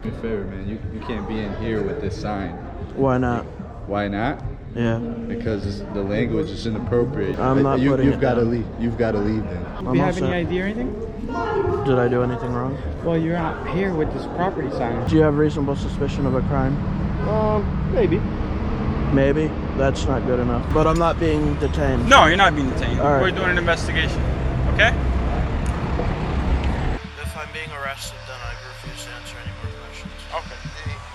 me a favor, man. You can't be in here with this sign. Why not? Why not? Yeah. Because the language is inappropriate. I'm not putting You've it got to down. leave. You've got to leave then. Do you have any ID or anything? Did I do anything wrong? Well, you're not here with this property sign. Do you have reasonable suspicion of a crime? Maybe. Maybe. That's not good enough. But I'm not being detained. No, you're not being detained. All right. We're doing an investigation. Okay? If I'm being arrested, then I refuse to answer any more questions. Okay.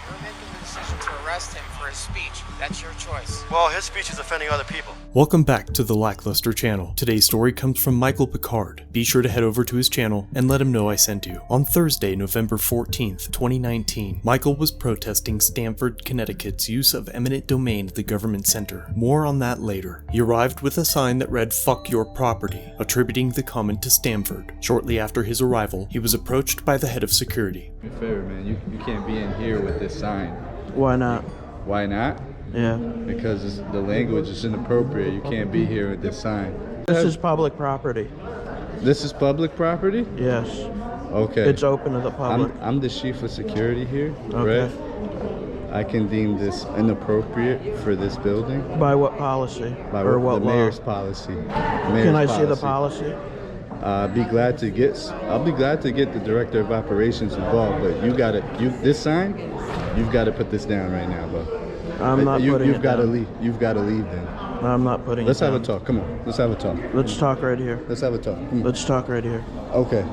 You're making the decision to arrest him for his speech. That's your choice. Well, his speech is offending other people. Welcome back to the LackLuster channel. Today's story comes from Michael Picard. Be sure to head over to his channel and let him know I sent you. On Thursday, November 14th, 2019, Michael was protesting Stamford, Connecticut's use of eminent domain at the government center. More on that later. He arrived with a sign that read "Fuck your property," attributing the comment to Stamford. Shortly after his arrival, he was approached by the head of security. Do me a favor, man. You can't be in here with this sign. Why not? Why not? Yeah. Because the language is inappropriate. You can't be here with this sign. This is public property. This is public property? Yes. Okay. It's open to the public. I'm the chief of security here, Okay. right? I can deem this inappropriate for this building. By what policy? By or what the law? mayor's policy. Can I see the policy? I'll be glad to get the director of operations involved, but this sign, you've got to put this down right now, bro. I'm not putting it down. You've got to leave. You've got to leave then. I'm not putting Let's it down. have a talk. Come on. Let's have a talk. Let's talk right here. Let's have a talk. Come on. Let's talk right here. Okay.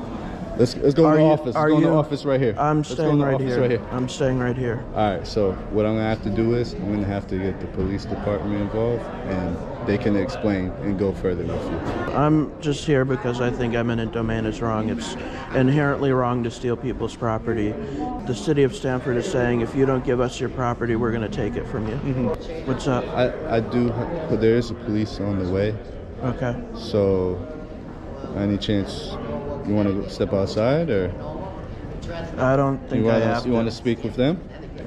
Let's go in the office. Let's go in the office right here. I'm Let's go staying in the right office here. right here. I'm staying right here. All right, so what I'm gonna have to do is I'm gonna have to get the police department involved, and they can explain and go further with you. I'm just here because I think eminent domain is wrong. It's inherently wrong to steal people's property. The city of Stamford is saying if you don't give us your property, we're going to take it from you. Mm-hmm. What's up? I do, but there is a police on the way. Okay. So, any chance you want to step outside, or I don't think I have you to. want to speak with them?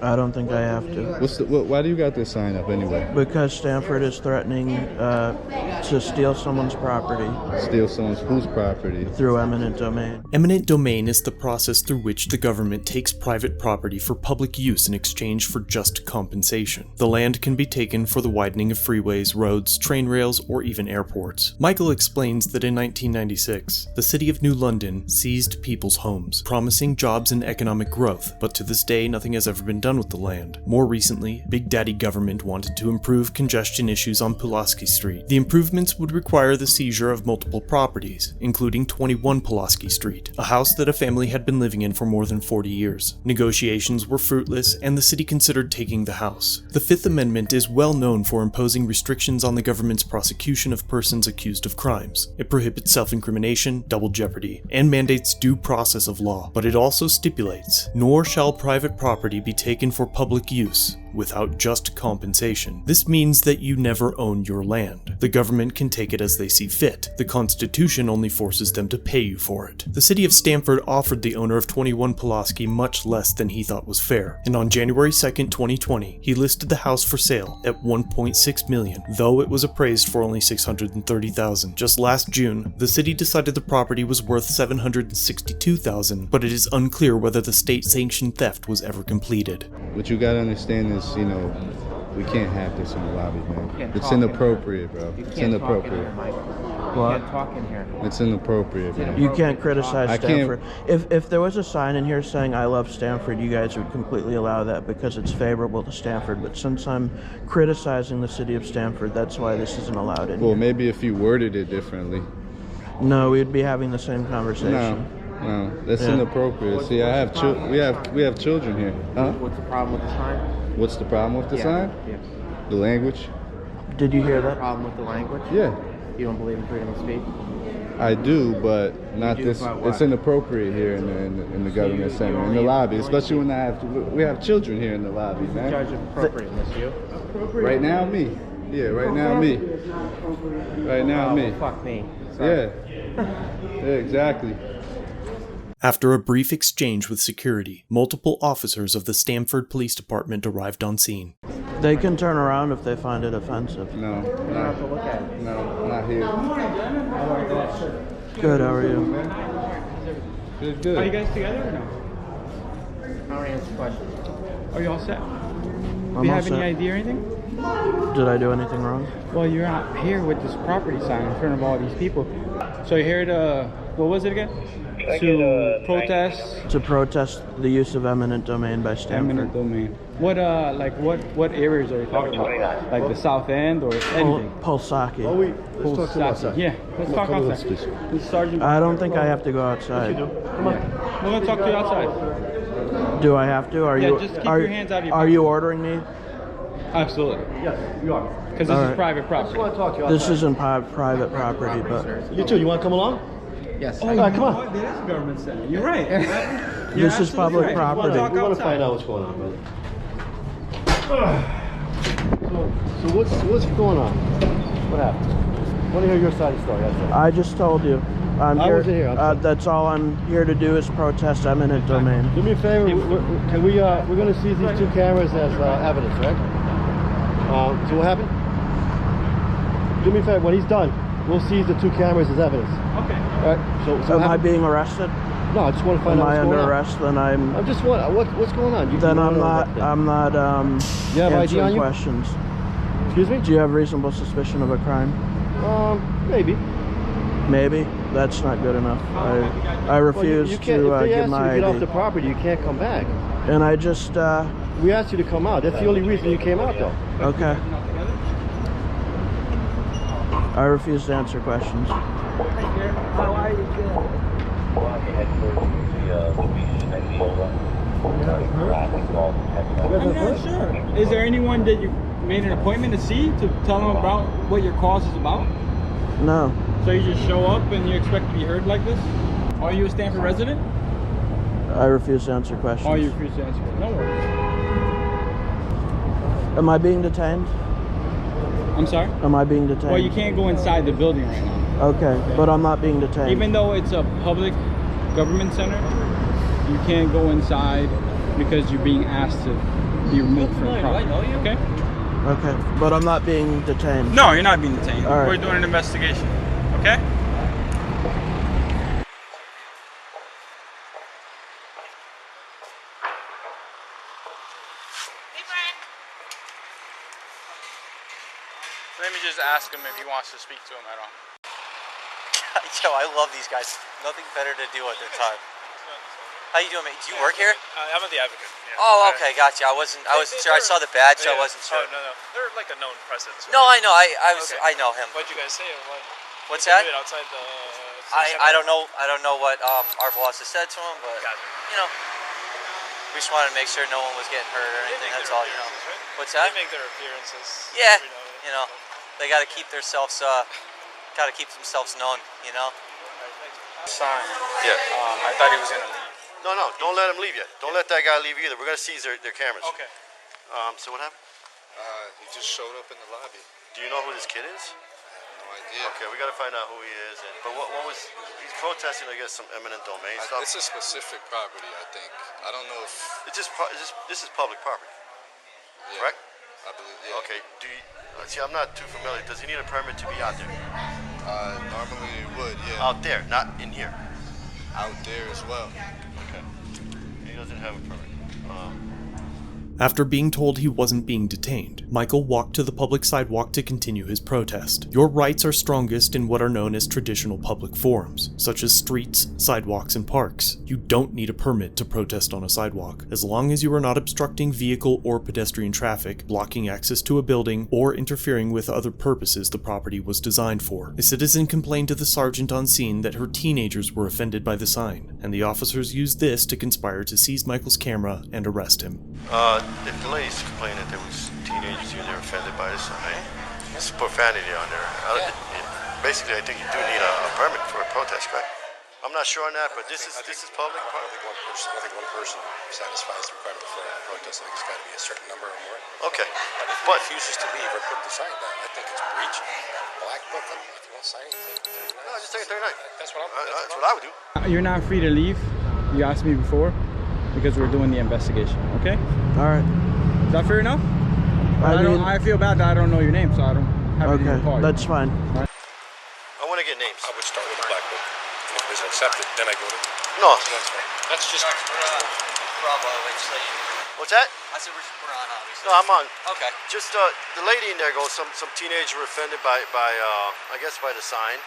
I don't think I have to. Why do you got this sign up anyway? Because Stamford is threatening to steal someone's property Steal whose property? through eminent domain. Eminent domain is the process through which the government takes private property for public use in exchange for just compensation. The land can be taken for the widening of freeways, roads, train rails, or even airports. Michael explains that in 1996, the city of New London seized people's homes, promising jobs and economic growth, but to this day nothing has ever been done with the land. More recently, Big Daddy government wanted to improve congestion issues on Pulaski Street. The improvements would require the seizure of multiple properties, including 21 Pulaski Street, a house that a family had been living in for more than 40 years. Negotiations were fruitless, and the city considered taking the house. The Fifth Amendment is well known for imposing restrictions on the government's prosecution of persons accused of crimes. It prohibits self-incrimination, double jeopardy, and mandates due process of law, but it also stipulates, nor shall private property be taken for public use without just compensation. This means that you never own your land. The government can take it as they see fit. The Constitution only forces them to pay you for it. The city of Stamford offered the owner of 21 Pulaski much less than he thought was fair, and on January 2nd, 2020, he listed the house for sale at $1.6 million, though it was appraised for only $630,000. Just last June, the city decided the property was worth $762,000, but it is unclear whether the state-sanctioned theft was ever completed. What you gotta understand is, we can't have this in the lobby, man. It's inappropriate, bro. It's inappropriate. What? You can't talk in here. It's inappropriate, man. You can't criticize I can't- Stamford. If there was a sign in here saying I love Stamford, you guys would completely allow that because it's favorable to Stamford. But since I'm criticizing the city of Stamford, that's why this isn't allowed in Well, here. maybe if you worded it differently. No, we'd be having the same conversation. No, that's Yeah. inappropriate. See, we have children here. Huh? What's the problem with the sign? What's the problem with the sign? Yeah. The language? Did you hear that? Problem with the language? Yeah, You don't believe in freedom of speech? I do, but not do, this. but what? It's inappropriate here in the government center, in the lobby, especially when we have children here in the lobby, man. Judge of appropriateness, you? Right now, me. Yeah, right now, me. Right now, me. Fuck me. Sorry. Yeah. Yeah, exactly. After a brief exchange with security, multiple officers of the Stamford Police Department arrived on scene. They can turn around if they find it offensive. No, You don't have to look at it. no, not here. Good, how are you? Good, good. Are you guys together or no? I want to answer questions. Are you all set? Do you all have set. any ID or anything? Did I do anything wrong? Well, you're not here with this property sign in front of all these people. So you're here to, what was it again? To protest To protest the use of eminent domain by Stanford. eminent domain. What what areas are you talking about? Like the South End or anything? Pulsaki. Let's talk to him outside. Yeah, let's talk Come with us, outside. please. This Sergeant. I don't think I have to go outside. Come on. We're gonna talk to you outside. Do I have to? Are Yeah, you? just keep are, your hands out of your Are you ordering me? Absolutely. Yes, you are. Because this is private property. I want to talk to you outside. This isn't private property, but You too. You want to come along? Yes. All right, come on. It is a government center. You're right. this is public property. We want to find out what's going on, brother. So what's going on? What happened? I want to hear your side of the story. That's it. I just told you. I'm I here. wasn't here, I'm sorry. That's all I'm here to do is protest eminent domain. Do me a favor. Can we? We're going to seize these 2 cameras as evidence, right? So what happened? Do me a favor. When he's done, we'll seize the 2 cameras as evidence. Okay. All right. So Am what I happened? being arrested? No, I just want to find Am out I what's under going on. arrest? Then I'm just what's going on? Then I'm not. You I'm not have ID on answering you? questions. Excuse me? Do you have reasonable suspicion of a crime? Maybe. Maybe. That's not good enough. I refuse you can't, to if they give ask you my to get off ID. the property, you can't come back. And I just. We asked you to come out. That's the only reason you came out, though. Okay. I refuse to answer questions. How are you? I'm not sure. Is there anyone that you made an appointment to see to tell them about what your cause is about? No. So you just show up and you expect to be heard like this? Are you a Stanford resident? I refuse to answer questions. Are you free to answer? No worries. Am I being detained? I'm sorry? Am I being detained? Well, you can't go inside the building right now. Okay, but I'm not being detained. Even though it's a public government center, you can't go inside because you're being asked to be removed from property. Okay? Okay, but I'm not being detained. No, you're not being detained. All right. We're doing an investigation. Okay? Let me just ask him if he wants to speak to him at all. Yo, I love these guys. Nothing better to do at their time. How you doing, mate? Do you work here? I'm the advocate. Yeah. Oh, okay, gotcha. I wasn't sure. I saw the badge, so I wasn't sure. Oh, no. They're like a known presence. Right? No, I know. Okay. I know him. What'd you guys say? Or what? What's Did that? you do it outside the I don't know. I don't know what our boss has said to him, but Gotcha. you know, we just wanted to make sure no one was getting hurt or anything. That's all, you know. Right? What's that? They make their appearances. Yeah, every now and then. you know, they got to keep themselves known, you know. Sign. Yeah. I thought he was gonna leave. No, don't let him leave yet. Don't let that guy leave either. We're going to seize their cameras. Okay. So what happened? He just showed up in the lobby. Do you know who this kid is? I have no idea. Okay, we got to find out who he is. But what was, he's protesting, I guess, some eminent domain stuff. It's a specific property, I think. I don't know if... This is public property, Yeah, correct? I believe, yeah. Okay, see, I'm not too familiar. Does he need a permit to be out there? Normally it would, yeah. Out there, not in here. Out there as well. Okay. He doesn't have a permit. After being told he wasn't being detained, Michael walked to the public sidewalk to continue his protest. Your rights are strongest in what are known as traditional public forums, such as streets, sidewalks, and parks. You don't need a permit to protest on a sidewalk, as long as you are not obstructing vehicle or pedestrian traffic, blocking access to a building, or interfering with other purposes the property was designed for. A citizen complained to the sergeant on scene that her teenagers were offended by the sign, and the officers used this to conspire to seize Michael's camera and arrest him. The police complained that there was teenagers here that were offended by the sign. There's profanity on there. Basically, I think you do need a permit for a protest, correct? I'm not sure on that, but this is public. I think one person satisfies the requirement for a protest. I think it's got to be a certain number or more. Okay. But if he refuses to leave or put the sign down, I think it's breach. Black book him. If you won't sign anything, 39. No, just take it 39. That's what I would do. You're not free to leave. You asked me before because we're doing the investigation. Okay. All right. Is that fair enough? I feel bad that I don't know your name, so I don't have anything to call you. That's fine. I want to get names. I would start with the black book. And if it's accepted, then I go to... No. That's just... Bravo, so you... What's that? I said we're on, obviously. No, I'm on. Okay. Just the lady in there goes. Some teenager offended by I guess by the sign.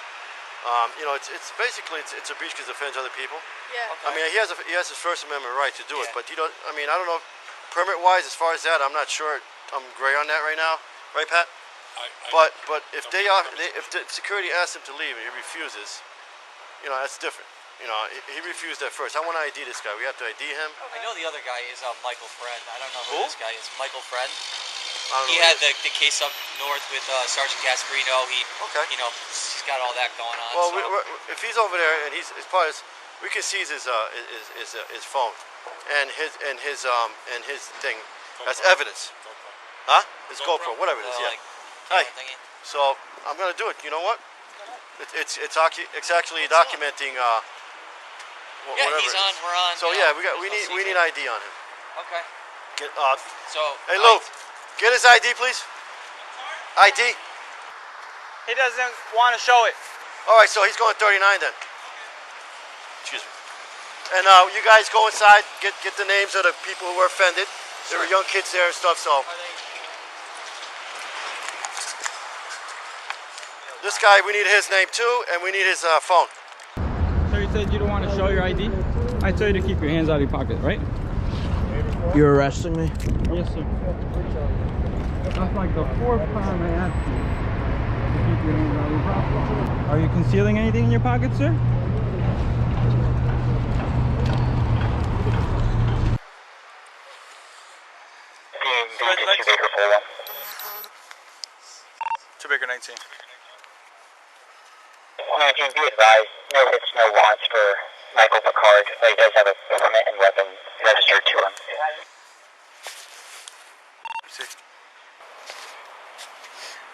You know, it's basically it's a breach because it offends other people. Yeah. Okay. I mean, he has his First Amendment right to do it, but you don't. I mean, I don't know. Permit wise, as far as that, I'm not sure. I'm gray on that right now, right, Pat? But if if the security asks him to leave and he refuses, you know, that's different. You know, he refused at first. I want to ID this guy. We have to ID him. I know the other guy is Michael Friend. I don't know who Who? this guy is. Michael Friend. I don't know He who had he is. the case up north with Sergeant Gasparino. Okay. You know, he's got all that going on. Well, so. if he's over there and he's part of, we can seize his phone and his thing. That's evidence. Huh? His GoPro, whatever it is. Yeah. Hi. So I'm gonna do it. You know what? It's actually documenting. Whatever he's it is. on. We're on. So yeah, we need ID on him. Okay. So. Hey Lou, get his ID, please. ID. He doesn't want to show it. All right, so he's going 39 then. Excuse me. And you guys go inside, get the names of the people who were offended. There were young kids there and stuff, so. This guy, we need his name too, and we need his phone. So you said you don't want to show your ID? I told you to keep your hands out of your pocket, right? You're arresting me? Yes, sir. That's like the fourth time I asked you to keep your hands out of your pocket. Are you concealing anything in your pocket, sir? Baker 19. Just be advised, no hits, no wants for Michael Picard, but he does have a permit and weapon registered to him.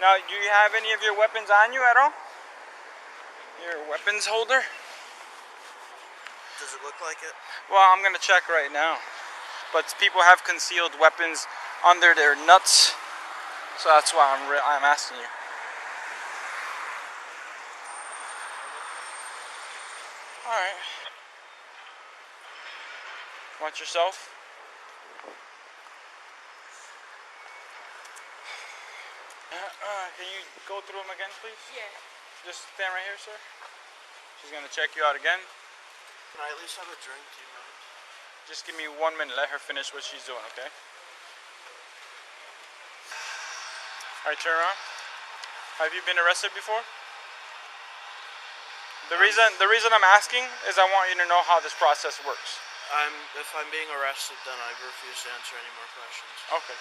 Now, do you have any of your weapons on you at all? Your weapons holder? Does it look like it? Well, I'm gonna check right now. But people have concealed weapons under their nuts, so that's why I'm asking you. All right. Want yourself? Can you go through them again, please? Yeah. Just stand right here, sir. She's gonna check you out again. Can I at least have a drink? Do you mind? Just give me 1 minute. Let her finish what she's doing, okay? All right, turn around. Have you been arrested before? The reason I'm asking is I want you to know how this process works. If I'm being arrested, then I refuse to answer any more questions. Okay.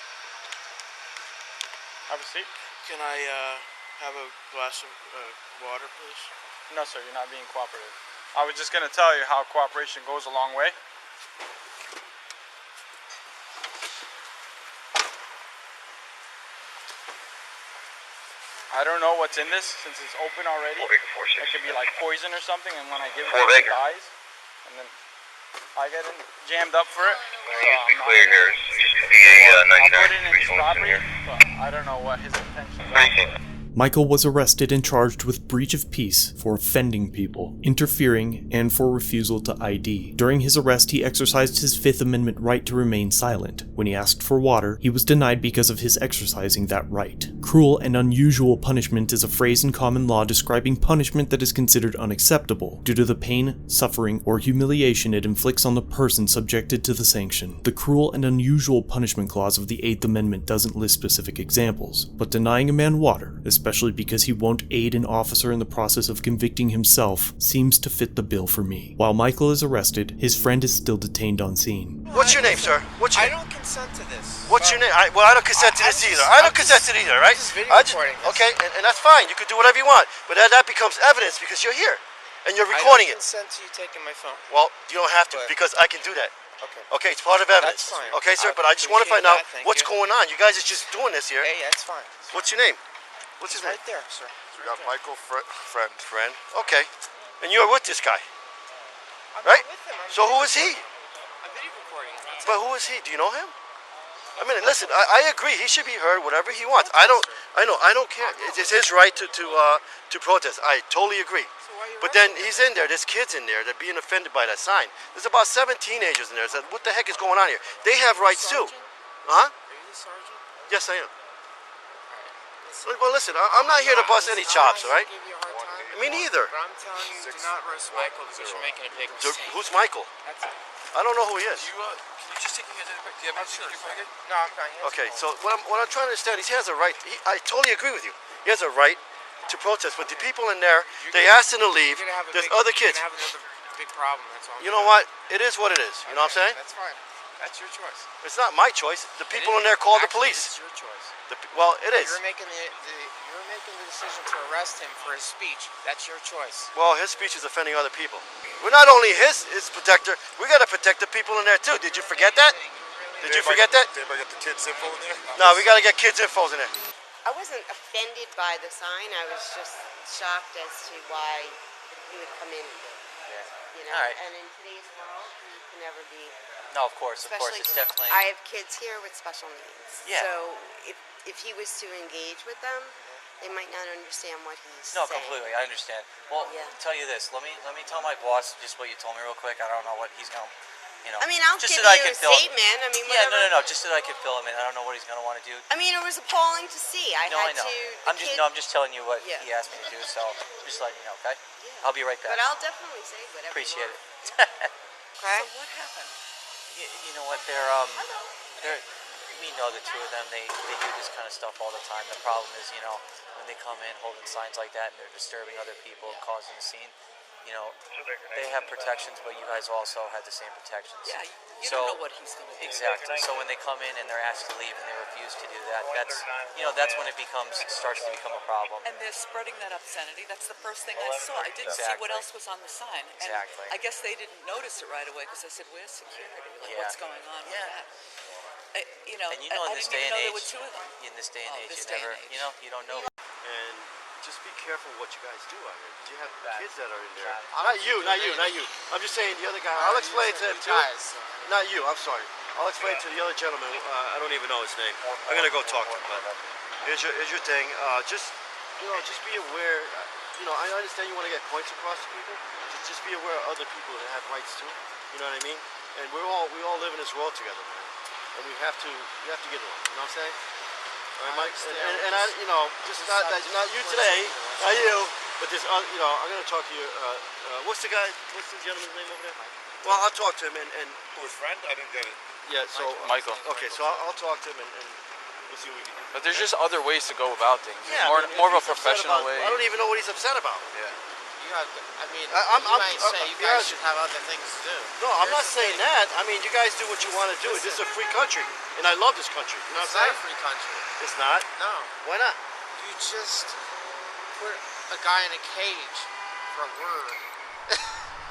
Have a seat. Can I have a glass of water, please? No, sir. You're not being cooperative. I was just gonna tell you how cooperation goes a long way. I don't know what's in this since it's open already. It could be like poison or something, and when I give it to it, it dies. And then I get jammed up for it. So be clear here. I'll put it in his property, but I don't know what his intentions are. Michael was arrested and charged with breach of peace for offending people, interfering, and for refusal to ID. During his arrest, he exercised his Fifth Amendment right to remain silent. When he asked for water, he was denied because of his exercising that right. Cruel and unusual punishment is a phrase in common law describing punishment that is considered unacceptable due to the pain, suffering, or humiliation it inflicts on the person subjected to the sanction. The cruel and unusual punishment clause of the Eighth Amendment doesn't list specific examples, but denying a man water, especially because he won't aid an officer in the process of convicting himself, seems to fit the bill for me. While Michael is arrested, his friend is still detained on scene. What's your name, sir? What's your I don't consent to this. What's your name? I don't consent to this either. I don't consent to it either, right? Okay, and that's fine. You can do whatever you want. But that becomes evidence because you're here. And you're recording I don't consent to you taking my phone. Well, you don't have to because I can do that. Okay. Okay, it's part of evidence. That's fine. Okay, sir, but I just want to find out what's you. going on. You guys are just doing this here. Hey, that's fine. What's your name? What's his name? Right there, sir. We got Michael Friend. Okay. And you're with this guy, right? I'm with him. So who is he? I'm video recording him. But who is he? Do you know him? I mean, listen, I agree. He should be heard whatever he wants. I don't care. It's his right to protest. I totally agree. But then he's in there. There's kids in there that are being offended by that sign. There's about 7 teenagers in there. So what the heck is going on here? They have rights too. Huh? Are you the sergeant? Yes, I am. Well, listen, I'm not here to bust any chops, all right? Me neither. But I'm telling you, do not roast Michael because you're making a big mistake. Who's Michael? I don't know who he is. Can you just take your hands out of your pocket? Do you have anything in your pocket? No, I'm not. Okay, so what I'm trying to understand is he has a right. I totally agree with you. He has a right to protest. But the people in there, they asked him to leave. There's other kids. You're going to have another big problem. That's all. You know what? It is what it is. You know what I'm saying? That's fine. That's your choice. It's not my choice. The people in there called the police. It's your choice. Well, it is. You're making the decision to arrest him for his speech. That's your choice. Well, his speech is offending other people. We're not only his protector. We got to protect the people in there too. Did you forget that? Did you forget that? Did anybody get the kids' info in there? No, we got to get kids' info in there. I wasn't offended by the sign. I was just shocked as to why he would come in and do it. You know, All right. and in today's world, you can never be. No, of course, it's definitely. I have kids here with special needs. Yeah. So if he was to engage with them, they might not understand what he's saying. No, completely. I understand. Well, tell you this. Let me tell my boss just what you told me real quick. I don't know what he's going. You know. I mean, I'll just give so you a statement. I mean, whatever. Yeah, no. Just so I can fill him in. I don't know what he's going to want to do. I mean, it was appalling to see. I know. to. I'm just telling you what he asked me to do. So just letting you know, okay? Yeah. I'll be right back. But I'll definitely say whatever. Appreciate it. Okay. So what happened? You know what? We know the two of them. They do this kind of stuff all the time. The problem is, you know, when they come in holding signs like that and they're disturbing other people and causing a scene. You know, they have protections, but you guys also had the same protections. Yeah, you don't know what he's going to do. Exactly. So when they come in and they're asked to leave and they refuse to do that, that's when it starts to become a problem. And they're spreading that obscenity. That's the first thing I saw. I didn't see what else was on the sign. And I guess they didn't notice it right away because I said, "Where's security? Like, what's going on with that?" You know, and in this day and age, there were two of them. In this day and age, you don't know. And just be careful what you guys do out here. Do you have kids that are in there? Not you. I'm just saying the other guy. I'll explain to him too. Not you. I'm sorry. I'll explain to the other gentleman. I don't even know his name. I'm gonna go talk to him. But here's your thing. Just be aware. I understand you want to get points across to people. Just be aware of other people that have rights too. You know what I mean? And we all live in this world together, man. And we have to get along. You know what I'm saying? All right, Mike. And I, just not you today, not you, but this, I'm gonna talk to you. What's the gentleman's name over there? Well, I'll talk to him and. His friend? I didn't get it. Yeah. So Michael. Okay, so I'll talk to him and we'll see what we can do. But there's just other ways to go about things. Yeah, more of a professional way. I don't even know what he's upset about. Yeah. You might say you guys should have other things to do. No, I'm not saying that. I mean, you guys do what you want to do. This is a free country, and I love this country. You know what I'm saying? It's not a free country. It's not? No. Why not? You just put a guy in a cage for a word.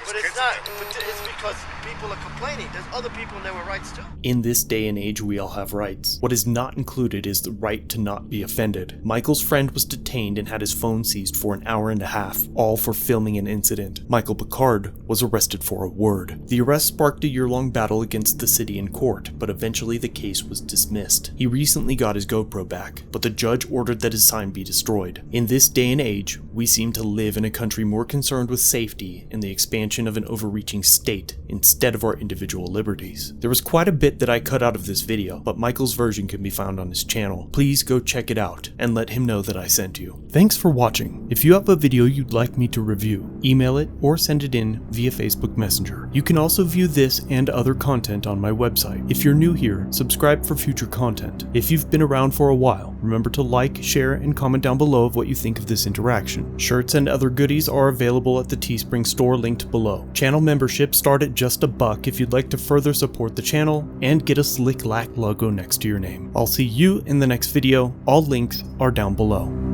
But it's not. It's because people are complaining. There's other people in there with rights too. In this day and age, we all have rights. What is not included is the right to not be offended. Michael's friend was detained and had his phone seized for an hour and a half, all for filming an incident. Michael Picard was arrested for a word. The arrest sparked a year-long battle against the city in court, but eventually the case was dismissed. He recently got his GoPro back, but the judge ordered that his sign be destroyed. In this day and age, we seem to live in a country more concerned with safety and the expansion of an overreaching state instead of our individual liberties. There was quite a bit that I cut out of this video, but Michael's version can be found on his channel. Please go check it out and let him know that I sent you. Thanks for watching. If you have a video you'd like me to review, email it or send it in via Facebook Messenger. You can also view this and other content on my website. If you're new here, subscribe for future content. If you've been around for a while, remember to like, share, and comment down below of what you think of this interaction. Shirts and other goodies are available at the Teespring store linked below. Channel memberships start at just $1 if you'd like to further support the channel and get a slick LackLuster logo next to your name. I'll see you in the next video. All links are down below.